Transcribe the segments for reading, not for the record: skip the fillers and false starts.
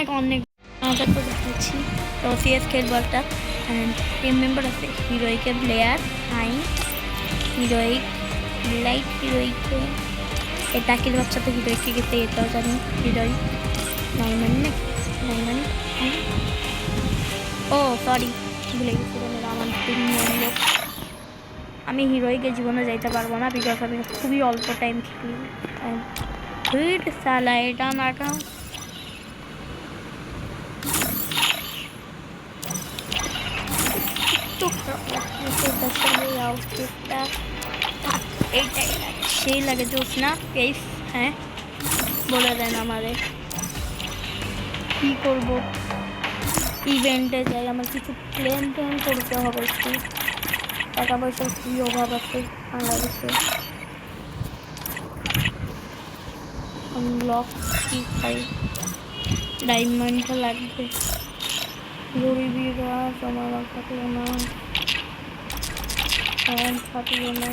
অনেক অনেক আমাদের তো দেখাচ্ছি তো সিএস খেলবো একটা অ্যান্ড টিম মেম্বার আছে হিরোইকের প্লেয়ার আই হিরোইক লাইট হিরোইকে এই টাকির বাচ্চা তো হিরোইককে গেছে এটাও জানি হিরোইক নাইমান নাকি নাইমান ও সরি ভুলে গেছি বলে আমার টিম লোক আমি হিরোইকের জীবনে যাইতে পারবো না বিকজ আমি খুবই অল্প টাইম খেলি ভিড় সালা এটা না আউটফিটটা এইটাই লাগে সেই লাগে জোসনা কেস হ্যাঁ বলে দেন আমাদের কী করবো ইভেন্টে যাই আমার কিছু প্ল্যান করতে হবে একটু টাকা পয়সার কী অভাব আছে বাংলাদেশে আনলক কি খাই ডায়মন্ডটা লাগবে গরিবিরা জমা থাকলো না থাকলো না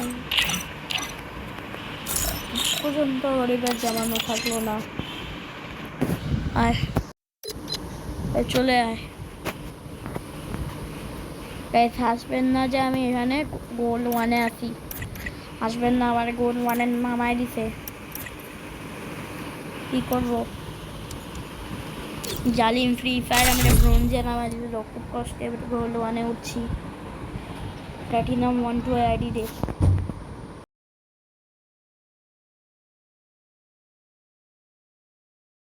পর্যন্ত গরিবের জমানো থাকলো না আয় চলে আয় আসবেন না যে আমি এখানে গোল্ড ওয়ানে আছি আসবেন না আমার গোল্ড ওয়ানের নামাই দিছে কি করবো জালিম ফ্রি ফায়ার আমরা ব্রোঞ্জে নামাই দিতে খুব কষ্টে গোল্ড ওয়ানে উঠছি প্ল্যাটিনাম 1 2 আইডি দে